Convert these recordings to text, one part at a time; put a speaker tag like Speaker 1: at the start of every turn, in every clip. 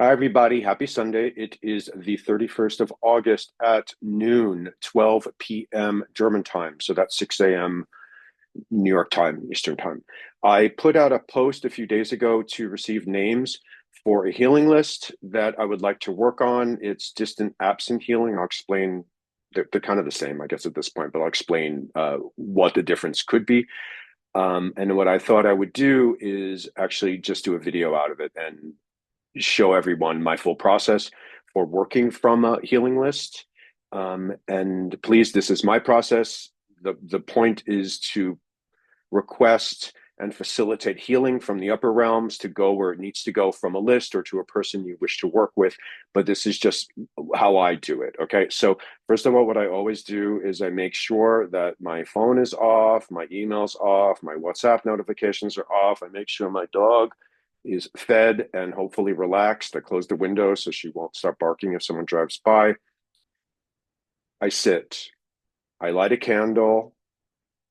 Speaker 1: Hi, everybody. Happy Sunday. It is the 31st of August at noon, 12 p.m. German time. So that's 6 a.m. New York time, Eastern time. I put out a post a few days ago to receive names for a healing list that I would like to work on. It's distant absent healing. I'll explain. They're kind of the same, I guess, at this point, but I'll explain what the difference could be. And what I thought I would do is actually just do a video out of it and show everyone my full process for working from a healing list. And please, this is my process. The point is to request and facilitate healing from the upper realms to go where it needs to go from a list or to a person you wish to work with. But this is just how I do it. Okay. So, first of all, what I always do is I make sure that my phone is off, my email's off, my WhatsApp notifications are off. I make sure my dog is fed and hopefully relaxed. I close the window so she won't start barking if someone drives by. I sit. I light a candle.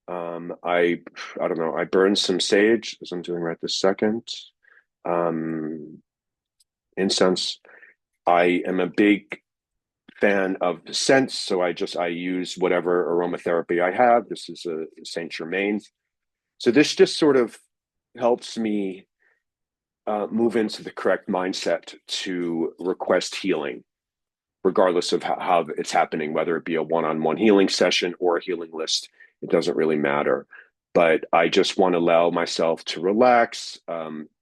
Speaker 1: I don't know. I burn some sage, as I'm doing right this second. Um, Incense. I am a big fan of scents, so I use whatever aromatherapy I have. This is a Saint Germain. So this just sort of helps me move into the correct mindset to request healing, regardless of how it's happening, whether it be a one-on-one healing session or a healing list. It doesn't really matter. But I just want to allow myself to relax.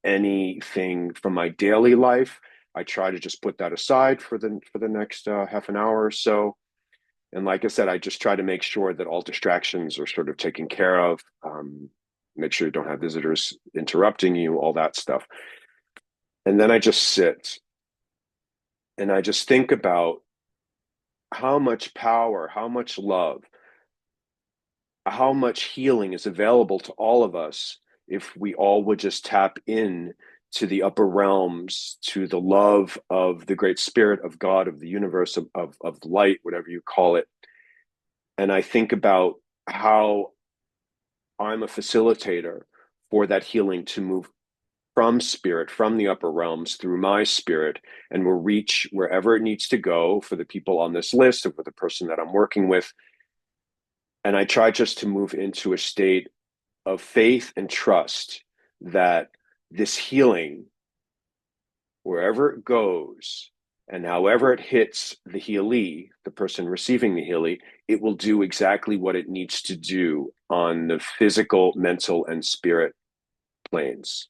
Speaker 1: Anything from my daily life, I try to just put that aside for the next half an hour or so. And like I said, I just try to make sure that all distractions are sort of taken care of. Make sure you don't have visitors interrupting you, all that stuff. And then I just sit and I just think about how much power, how much love, how much healing is available to all of us if we all would just tap in to the upper realms, to the love of the great spirit of God, of the universe, of light, whatever you call it. And I think about how I'm a facilitator for that healing to move from spirit, from the upper realms through my spirit, and will reach wherever it needs to go for the people on this list or for the person that I'm working with. And I try just to move into a state of faith and trust that this healing, wherever it goes and however it hits the healee, the person receiving the healee, it will do exactly what it needs to do on the physical, mental, and spirit planes.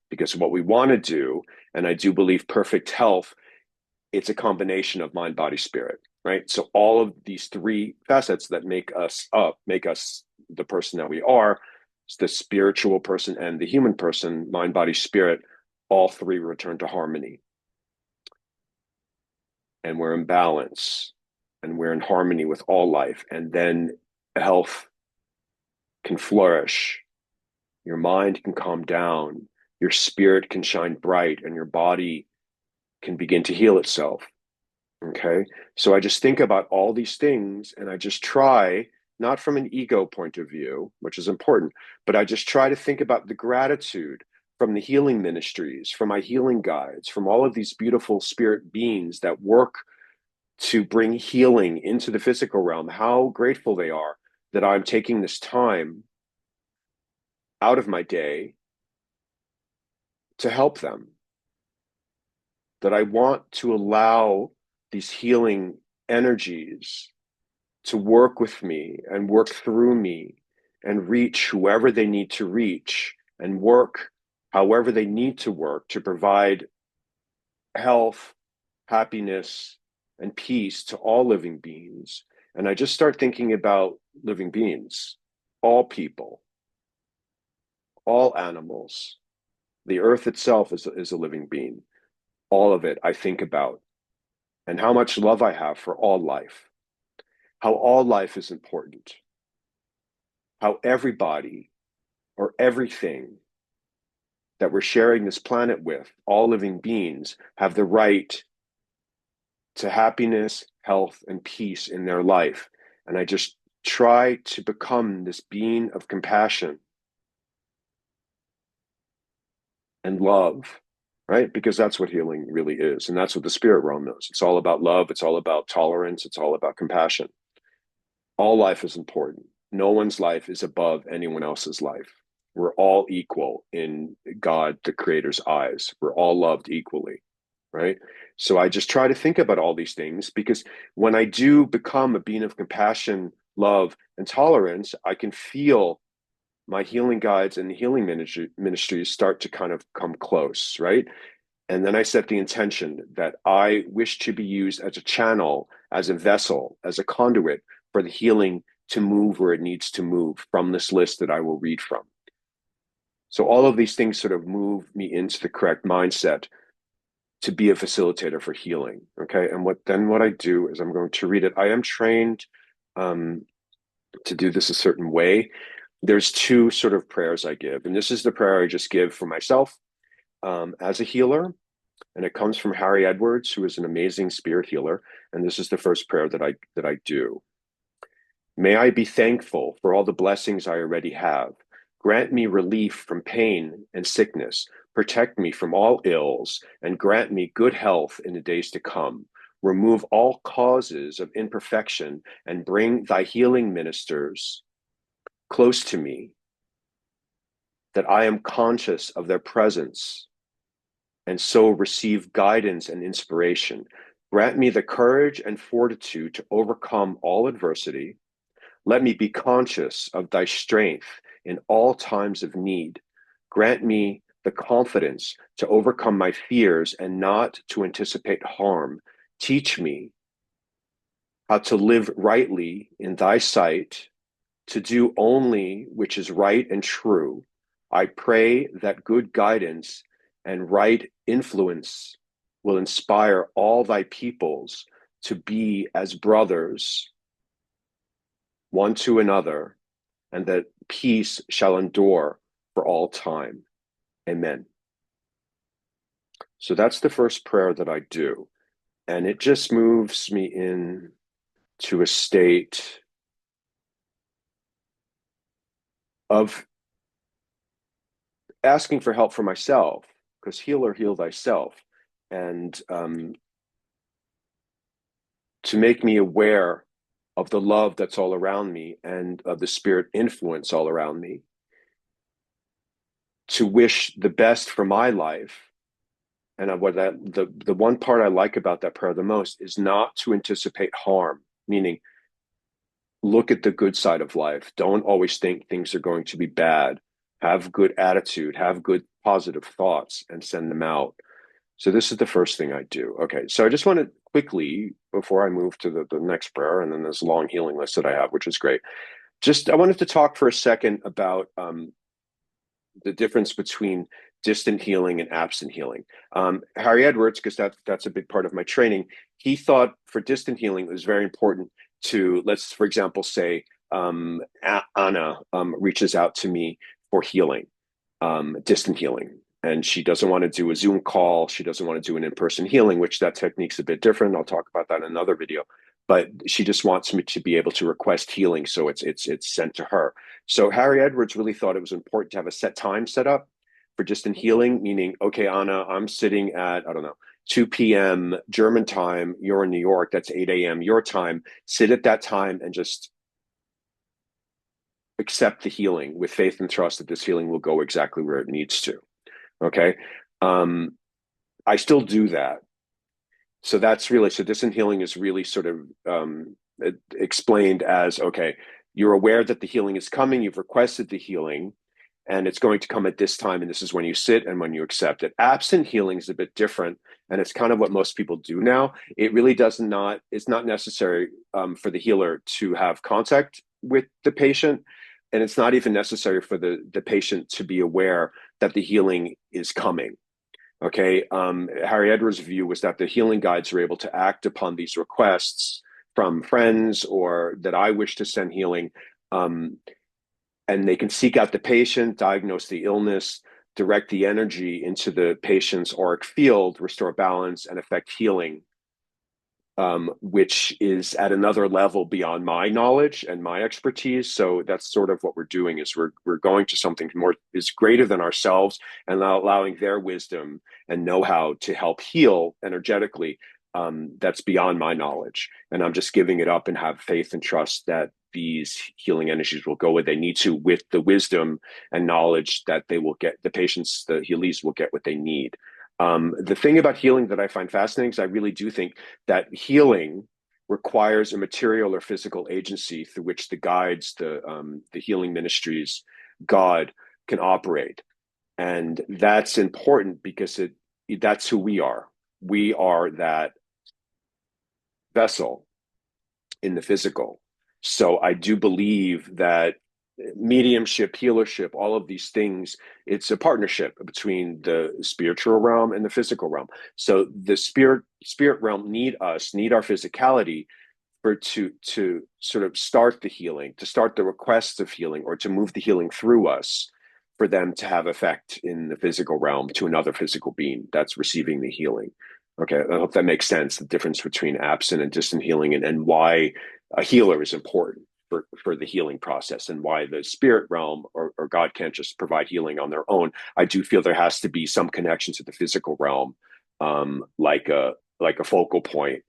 Speaker 1: Because what we want to do, and I do believe perfect health, it's a combination of mind, body, spirit, right? So all of these three facets that make us up, make us the person that we are, the spiritual person and the human person, mind, body, spirit, all three return to harmony. And we're in balance and we're in harmony with all life. And then health can flourish. Your mind can calm down. Your spirit can shine bright and your body can begin to heal itself. Okay. So I just think about all these things and I just try, not from an ego point of view, which is important, but I just try to think about the gratitude from the healing ministries, from my healing guides, from all of these beautiful spirit beings that work to bring healing into the physical realm, how grateful they are that I'm taking this time out of my day to help them, that I want to allow these healing energies to work with me and work through me and reach whoever they need to reach and work however they need to work to provide health, happiness, and peace to all living beings. And I just start thinking about living beings, all people, all animals. The earth itself is a living being. All of it I think about, and how much love I have for all life, how all life is important, how everybody or everything that we're sharing this planet with, all living beings, have the right to happiness, health, and peace in their life. And I just try to become this being of compassion and love right? Because that's what healing really is. And that's what the spirit realm knows. It's all about love. It's all about tolerance. It's all about compassion. All life is important. No one's life is above anyone else's life. We're all equal in God, the Creator's eyes. We're all loved equally, right? So I just try to think about all these things because when I do become a being of compassion, love, and tolerance, I can feel my healing guides and the healing ministries start to kind of come close, right? And then I set the intention that I wish to be used as a channel, as a vessel, as a conduit for the healing to move where it needs to move from this list that I will read from. So all of these things sort of move me into the correct mindset to be a facilitator for healing. Okay. And what I do is I'm going to read it. I am trained um, to do this a certain way. There's two sort of prayers I give, and this is the prayer I just give for myself as a healer. And it comes from Harry Edwards, who is an amazing spirit healer. And this is the first prayer that I do. May I be thankful for all the blessings I already have. Grant me relief from pain and sickness. Protect me from all ills and grant me good health in the days to come. Remove all causes of imperfection and bring thy healing ministers close to me, that I am conscious of their presence and so receive guidance and inspiration. Grant me the courage and fortitude to overcome all adversity. Let me be conscious of thy strength in all times of need. Grant me the confidence to overcome my fears and not to anticipate harm. Teach me how to live rightly in thy sight, to do only which is right and true. I pray that good guidance and right influence will inspire all thy peoples to be as brothers one to another, and that peace shall endure for all time. Amen. So that's the first prayer that I do. And it just moves me in to a state of asking for help for myself, because healer, heal thyself. And to make me aware of the love that's all around me and of the spirit influence all around me, to wish the best for my life. And the one part I like about that prayer the most is not to anticipate harm, meaning look at the good side of life. Don't always think things are going to be bad. Have good attitude, have good positive thoughts, and send them out. So this is the first thing I do. Okay, so I just want to quickly, before I move to the next prayer, and then this long healing list that I have, which is great. Just I wanted to talk for a second about the difference between distant healing and absent healing. Harry Edwards, because that's a big part of my training, he thought for distant healing it was very important to, let's, for example, say Anna reaches out to me for healing, distant healing. And she doesn't want to do a Zoom call. She doesn't want to do an in-person healing, which that technique's a bit different. I'll talk about that in another video. But she just wants me to be able to request healing, so it's sent to her. So Harry Edwards really thought it was important to have a set time set up for distant healing, meaning, okay, Anna, I'm sitting at, I don't know, 2 p.m. German time. You're in New York. That's 8 a.m. your time. Sit at that time and just accept the healing with faith and trust that this healing will go exactly where it needs to. Okay. I still do that. So that's really, so distant healing is really sort of explained as, okay, you're aware that the healing is coming, you've requested the healing, and it's going to come at this time, and this is when you sit and when you accept it. Absent healing is a bit different, and it's kind of what most people do now. It really it's not necessary for the healer to have contact with the patient, and it's not even necessary for the patient to be aware that the healing is coming. Okay, Harry Edwards' view was that the healing guides are able to act upon these requests from friends or that I wish to send healing, and they can seek out the patient, diagnose the illness, direct the energy into the patient's auric field, restore balance, and affect healing which is at another level beyond my knowledge and my expertise. So that's sort of what we're doing is we're going to something more is greater than ourselves and allowing their wisdom and know-how to help heal energetically. That's beyond my knowledge, and I'm just giving it up and have faith and trust that these healing energies will go where they need to with the wisdom and knowledge that they will get the patients, the healies will get what they need. The thing about healing that I find fascinating is I really do think that healing requires a material or physical agency through which the guides, the healing ministries, God can operate, and that's important because that's who we are. We are that vessel in the physical. So I do believe that mediumship, healership, all of these things, it's a partnership between the spiritual realm and the physical realm. So the spirit realm need us, need our physicality for to sort of start the healing, to start the request of healing, or to move the healing through us for them to have effect in the physical realm to another physical being that's receiving the healing. Okay, I hope that makes sense, the difference between absent and distant healing, and why a healer is important for the healing process, and why the spirit realm or God can't just provide healing on their own. I do feel there has to be some connection to the physical realm, like a focal point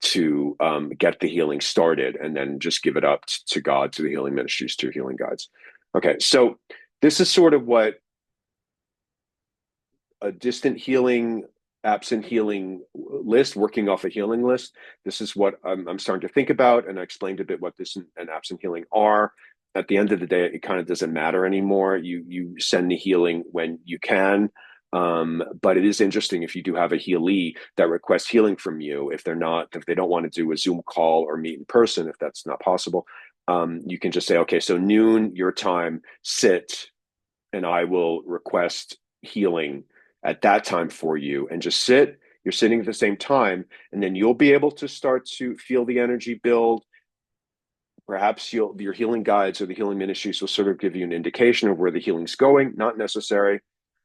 Speaker 1: to get the healing started, and then just give it up to God, to the healing ministries, to healing guides. Okay, so this is sort of what a distant healing, absent healing list, working off a healing list. This is what I'm starting to think about, and I explained a bit what distant and absent healing are. At the end of the day, it kind of doesn't matter anymore. You send the healing when you can. But it is interesting if you do have a healee that requests healing from you, if they don't want to do a Zoom call or meet in person, if that's not possible, you can just say, okay, so noon your time, sit, and I will request healing at that time for you, and just sit. You're sitting at the same time, and then you'll be able to start to feel the energy build. Perhaps your healing guides or the healing ministries will sort of give you an indication of where the healing's going. Not necessary.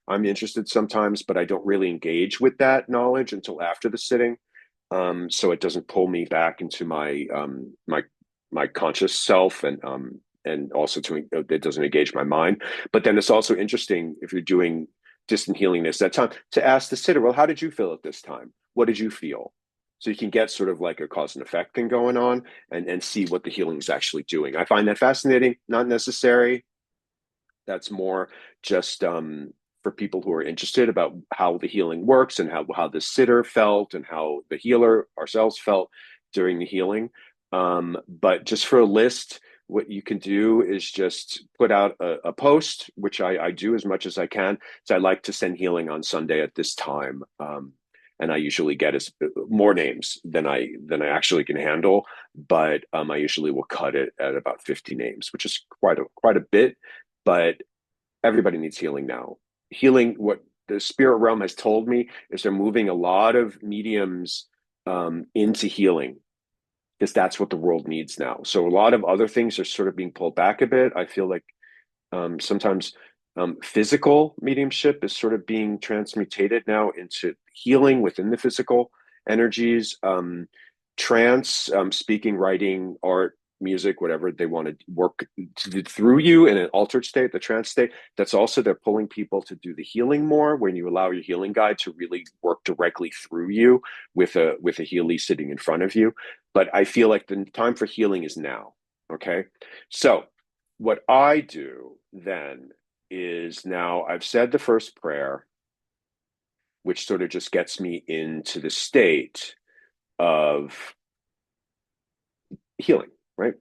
Speaker 1: I'm interested sometimes, but I don't really engage with that knowledge until after the sitting. So it doesn't pull me back into my conscious self, and also it doesn't engage my mind. But then it's also interesting if you're doing distant healing this that time to ask the sitter, well, how did you feel at this time? What did you feel? So you can get sort of like a cause and effect thing going on, and see what the healing is actually doing. I find that fascinating, not necessary. That's more just for people who are interested about how the healing works, and how the sitter felt, and how the healer ourselves felt during the healing. But just for a list, what you can do is just put out a post, which I do as much as I can. So I like to send healing on Sunday at this time. And I usually get more names than I actually can handle, but I usually will cut it at about 50 names, which is quite a bit. But everybody needs healing now. Healing, what the spirit realm has told me is they're moving a lot of mediums into healing, because that's what the world needs now. So a lot of other things are sort of being pulled back a bit. I feel like sometimes physical mediumship is sort of being transmutated now into healing within the physical energies. Trance, speaking, writing, art, music, whatever they want to work through you in an altered state, the trance state. That's also, they're pulling people to do the healing more when you allow your healing guide to really work directly through you with a healie sitting in front of you. But I feel like the time for healing is now. Okay, so what I do then is, now I've said the first prayer, which sort of just gets me into the state of healing, right?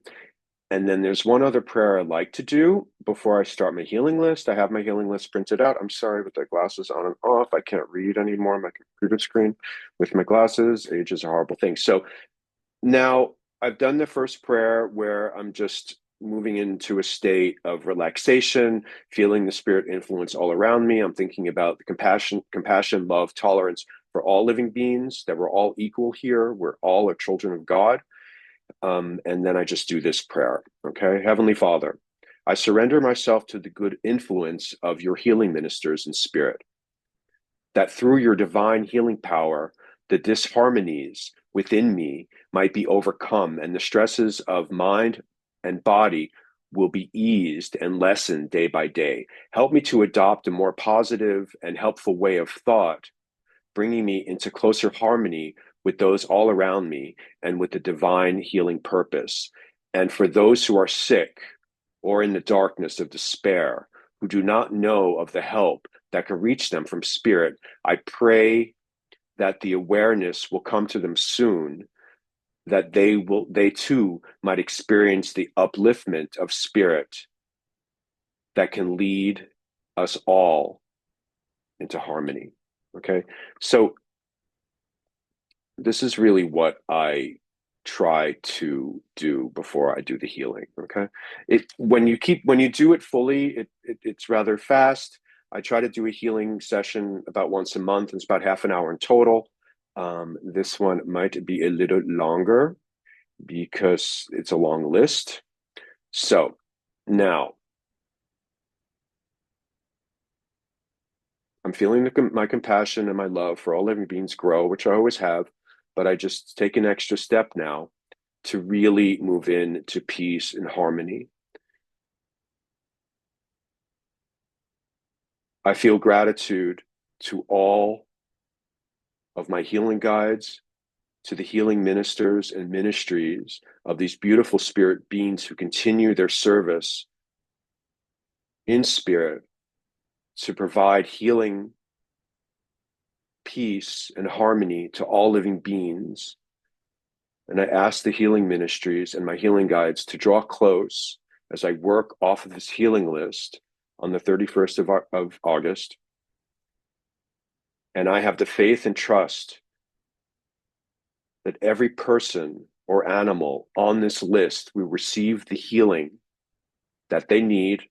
Speaker 1: And then there's one other prayer I like to do before I start my healing list. I have my healing list printed out. I'm sorry, with the glasses on and off, I can't read anymore on my computer screen with my glasses. Age is a horrible thing. So now I've done the first prayer where I'm just moving into a state of relaxation, feeling the spirit influence all around me. I'm thinking about the compassion, love, tolerance for all living beings, that we're all equal here. We're all are children of God. And then I just do this prayer. Okay. Heavenly Father, I surrender myself to the good influence of your healing ministers in spirit, that through your divine healing power, the disharmonies within me might be overcome, and the stresses of mind and body will be eased and lessened day by day. Help me to adopt a more positive and helpful way of thought, bringing me into closer harmony with those all around me and with the divine healing purpose. And for those who are sick or in the darkness of despair, who do not know of the help that can reach them from spirit, I pray that the awareness will come to them soon, that they too might experience the upliftment of spirit that can lead us all into harmony. Okay. So this is really what I try to do before I do the healing. Okay. When you do it fully, it's rather fast. I try to do a healing session about once a month. It's about half an hour in total. This one might be a little longer because it's a long list. So now I'm feeling my compassion and my love for all living beings grow, which I always have, but I just take an extra step now to really move in to peace and harmony. I feel gratitude to all of my healing guides, to the healing ministers and ministries of these beautiful spirit beings who continue their service in spirit to provide healing, peace, and harmony to all living beings. And I ask the healing ministries and my healing guides to draw close as I work off of this healing list on the 31st of August. And I have the faith and trust that every person or animal on this list will receive the healing that they need.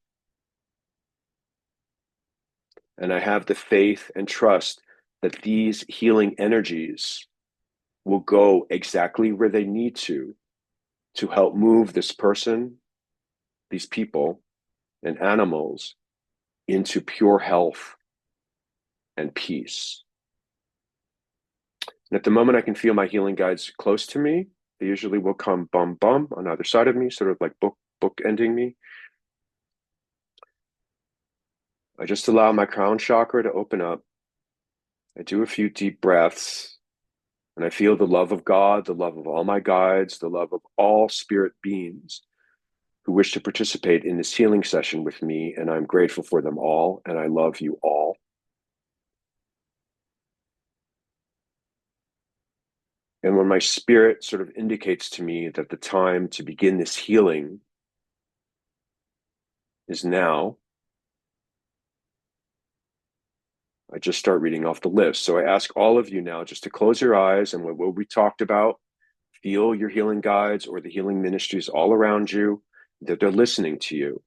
Speaker 1: And I have the faith and trust that these healing energies will go exactly where they need to help move this person, these people, and animals into pure health and peace. And at the moment, I can feel my healing guides close to me. They usually will come bum bum on either side of me, sort of like book ending me. I just allow my crown chakra to open up. I do a few deep breaths, and I feel the love of God, the love of all my guides, the love of all spirit beings who wish to participate in this healing session with me. And I'm grateful for them all, and I love you all. And when my spirit sort of indicates to me that the time to begin this healing is now, I just start reading off the list. So I ask all of you now just to close your eyes, and what we talked about, feel your healing guides or the healing ministries all around you, that they're listening to you.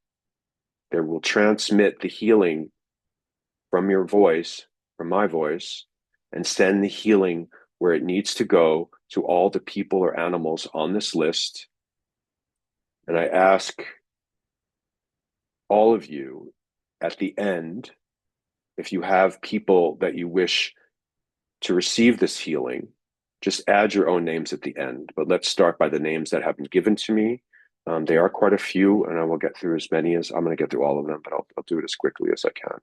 Speaker 1: They will transmit the healing from your voice, from my voice, and send the healing where it needs to go to all the people or animals on this list. And I ask all of you at the end, if you have people that you wish to receive this healing, just add your own names at the end. But let's start by the names that have been given to me. They are quite a few, and I will get through as many as I'm going to get through all of them, but I'll do it as quickly as I can.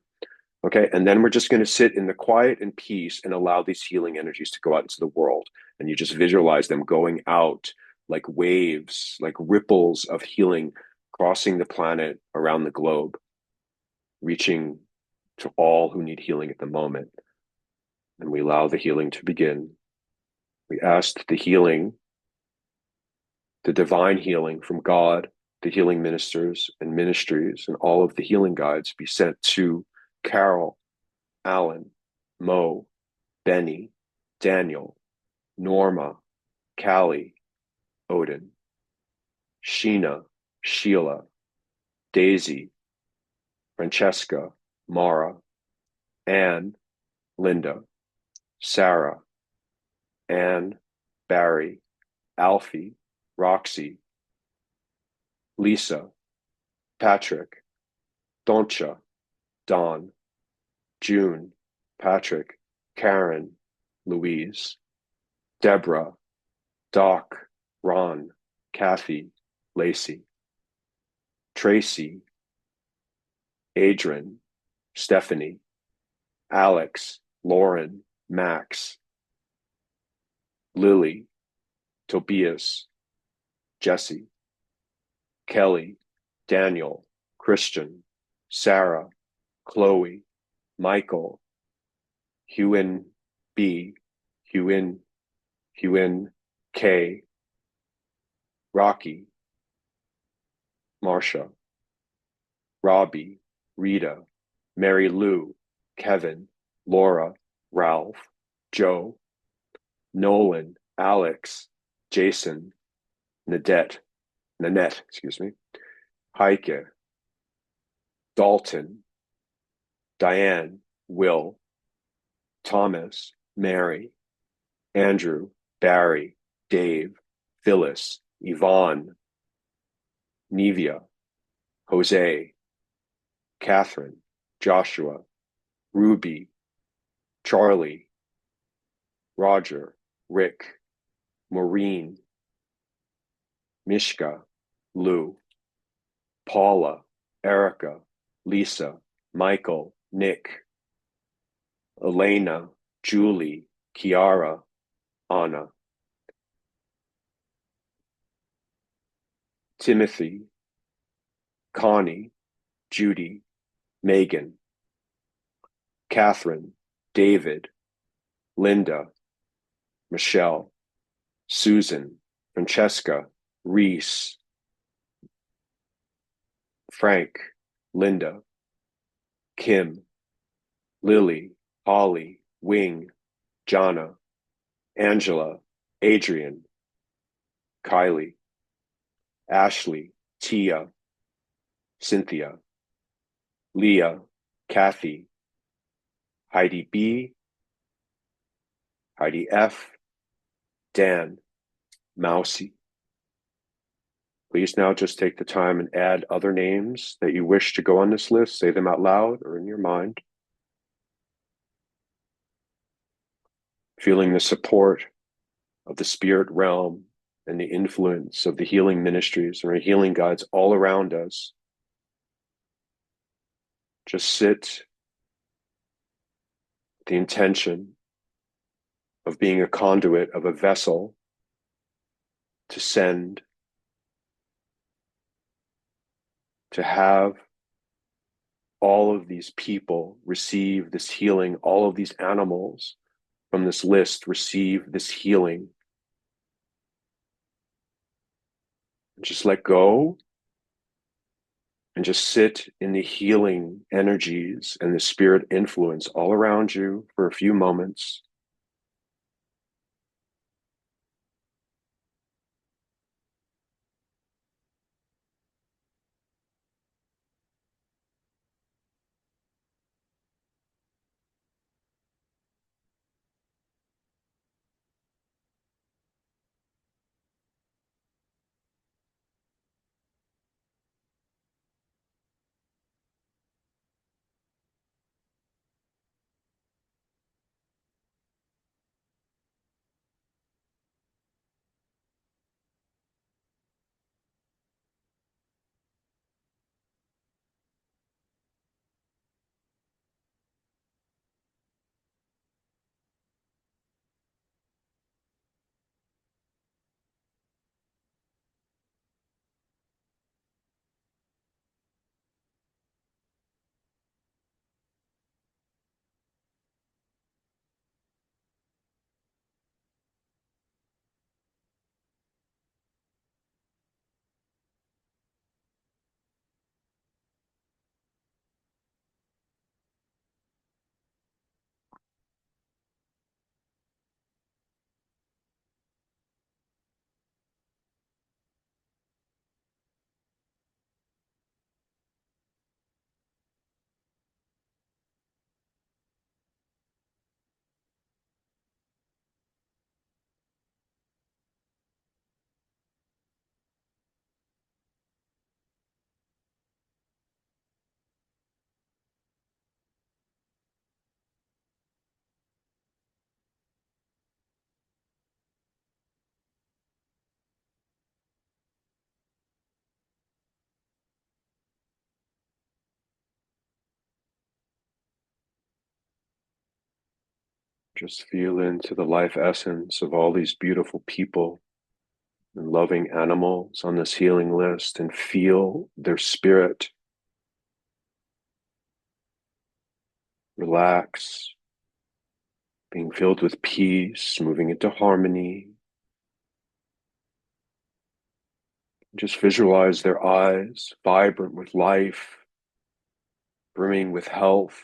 Speaker 1: Okay. And then we're just going to sit in the quiet and peace and allow these healing energies to go out into the world. And you just visualize them going out like waves, like ripples of healing crossing the planet around the globe, reaching to all who need healing at the moment. And we allow the healing to begin. We ask the healing, the divine healing from God, the healing ministers and ministries, and all of the healing guides be sent to Carol, Alan, Mo, Benny, Daniel, Norma, Callie, Odin, Sheena, Sheila, Daisy, Francesca, Mara, Anne, Linda, Sarah, Anne, Barry, Alfie, Roxy, Lisa, Patrick, Doncha, Don, June, Patrick, Karen, Louise, Deborah, Doc, Ron, Kathy, Lacey, Tracy, Adrian, Stephanie, Alex, Lauren, Max, Lily, Tobias, Jesse, Kelly, Daniel, Christian, Sarah, Chloe, Michael, Hewin B, Hewin, K, Rocky, Marsha, Robbie, Rita, Mary Lou, Kevin, Laura, Ralph, Joe, Nolan, Alex, Jason, Nanette, Heike, Dalton, Diane, Will, Thomas, Mary, Andrew, Barry, Dave, Phyllis, Yvonne, Nevia, Jose, Catherine, Joshua, Ruby, Charlie, Roger, Rick, Maureen, Mishka, Lou, Paula, Erica, Lisa, Michael, Nick, Elena, Julie, Kiara, Anna, Timothy, Connie, Judy, Megan, Catherine, David, Linda, Michelle, Susan, Francesca, Reese, Frank, Linda, Kim, Lily, Holly, Wing, Jana, Angela, Adrian, Kylie, Ashley, Tia, Cynthia, Leah, Kathy, Heidi B, Heidi F, Dan, Mousy. Please now just take the time and add other names that you wish to go on this list. Say them out loud or in your mind. Feeling the support of the spirit realm and the influence of the healing ministries and our healing guides all around us. Just sit with the intention of being a conduit of a vessel to send, to have all of these people receive this healing, all of these animals from this list receive this healing. Just let go and just sit in the healing energies and the spirit influence all around you for a few moments. Just feel into the life essence of all these beautiful people and loving animals on this healing list and feel their spirit relax, being filled with peace, moving into harmony. Just visualize their eyes vibrant with life, brimming with health,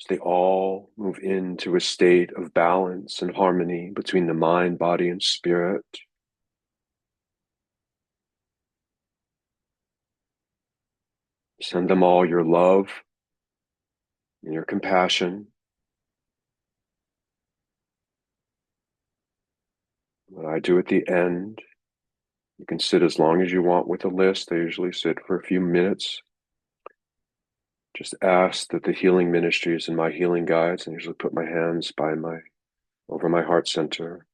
Speaker 1: as they all move into a state of balance and harmony between the mind, body, and spirit. Send them all your love and your compassion. What I do at the end, you can sit as long as you want with a list. I usually sit for a few minutes. Just ask that the healing ministries and my healing guides, and usually put my hands over my heart center.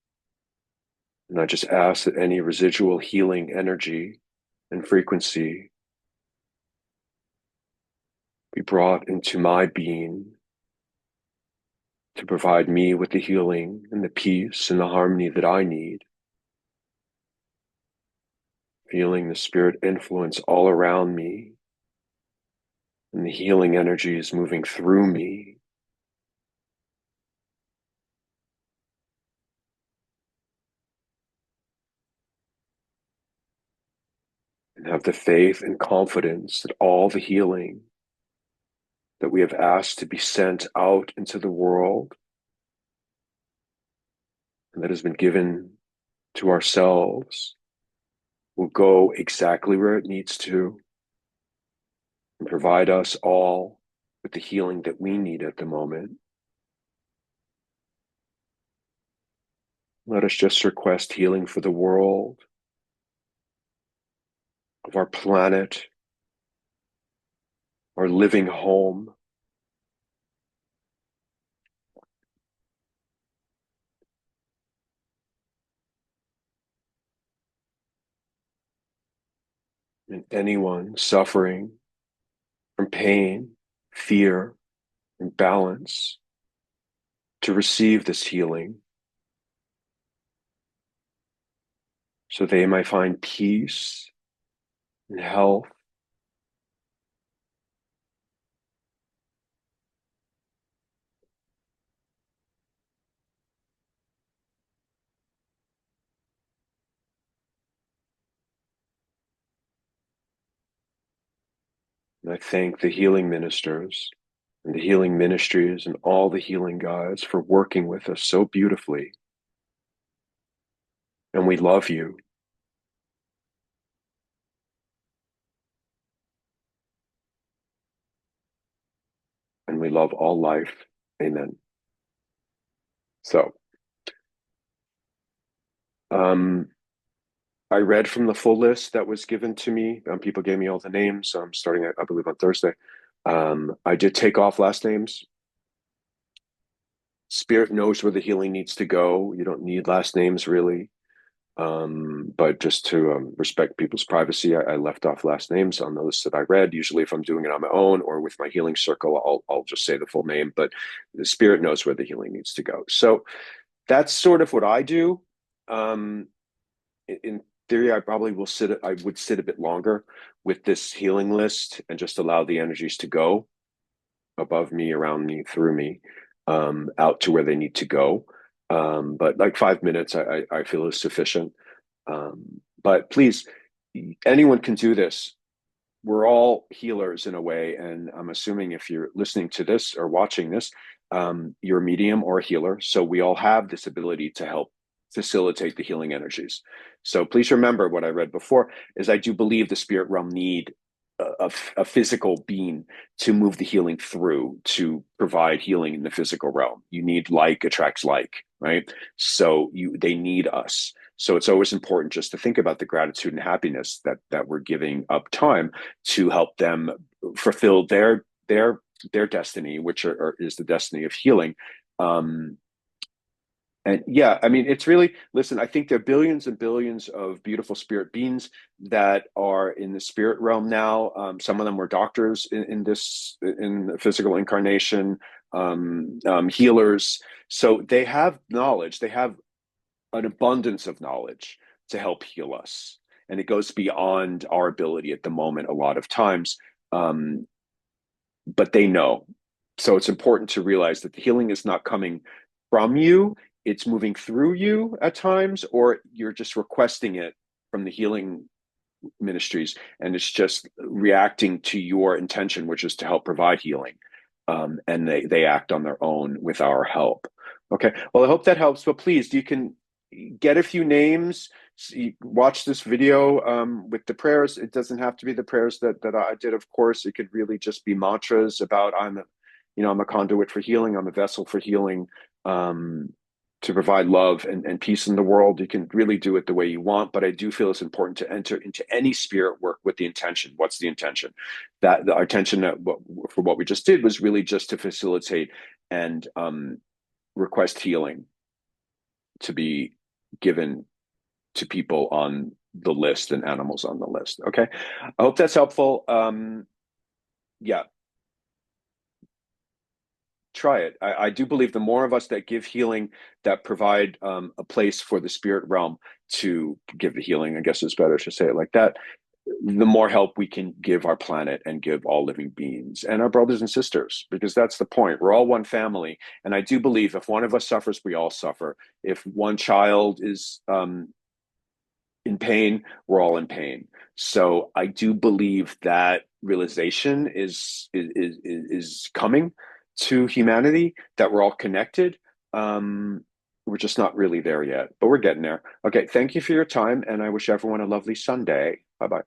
Speaker 1: And I just ask that any residual healing energy and frequency be brought into my being to provide me with the healing and the peace and the harmony that I need. Feeling the spirit influence all around me and the healing energy is moving through me. And have the faith and confidence that all the healing that we have asked to be sent out into the world and that has been given to ourselves will go exactly where it needs to and provide us all with the healing that we need at the moment. Let us just request healing for the world, of our planet, our living home. And anyone suffering from pain, fear, imbalance to receive this healing so they might find peace and health. And I thank the healing ministers and the healing ministries and all the healing guides for working with us so beautifully. And we love you. And we love all life. Amen. So, um, I read from the full list that was given to me. People gave me all the names. I'm starting, I believe, on Thursday. I did take off last names. Spirit knows where the healing needs to go. You don't need last names, really. But just to respect people's privacy, I left off last names on the list that I read. Usually, if I'm doing it on my own or with my healing circle, I'll just say the full name. But the spirit knows where the healing needs to go. So that's sort of what I do. In theory, I would sit a bit longer with this healing list and just allow the energies to go above me, around me, through me, out to where they need to go. But like 5 minutes, I feel is sufficient. But please, anyone can do this. We're all healers in a way. And I'm assuming if you're listening to this or watching this, you're a medium or a healer. So we all have this ability to help facilitate the healing energies. So please remember what I read before is I do believe the spirit realm need a physical being to move the healing through, to provide healing in the physical realm. You need like attracts like, right? So they need us. So it's always important just to think about the gratitude and happiness that we're giving up time to help them fulfill their destiny, which is the destiny of healing. And yeah, I mean, it's really, listen, I think there are billions and billions of beautiful spirit beings that are in the spirit realm now. Some of them were doctors in the physical incarnation, healers. So they have knowledge, they have an abundance of knowledge to help heal us. And it goes beyond our ability at the moment a lot of times. Um, but they know. So it's important to realize that the healing is not coming from you, it's moving through you at times, or you're just requesting it from the healing ministries, and it's just reacting to your intention, which is to help provide healing. And they act on their own with our help. Okay. Well, I hope that helps. But please, you can get a few names. Watch this video with the prayers. It doesn't have to be the prayers that I did. Of course, it could really just be mantras about I'm a conduit for healing. I'm a vessel for healing. Um, to provide love and peace in the world. You can really do it the way you want, but I do feel it's important to enter into any spirit work with the intention. What's the intention? That our intention for what we just did was really just to facilitate and request healing to be given to people on the list and animals on the list. Okay, I hope that's helpful. Yeah, try it. I do believe the more of us that give healing, that provide a place for the spirit realm to give the healing, I guess it's better to say it like that, the more help we can give our planet and give all living beings and our brothers and sisters, because that's the point. We're all one family. And I do believe if one of us suffers, we all suffer. If one child is in pain, we're all in pain. So I do believe that realization is coming to humanity, that we're all connected. We're just not really there yet, but we're getting there. Okay, thank you for your time, and I wish everyone a lovely Sunday. Bye bye.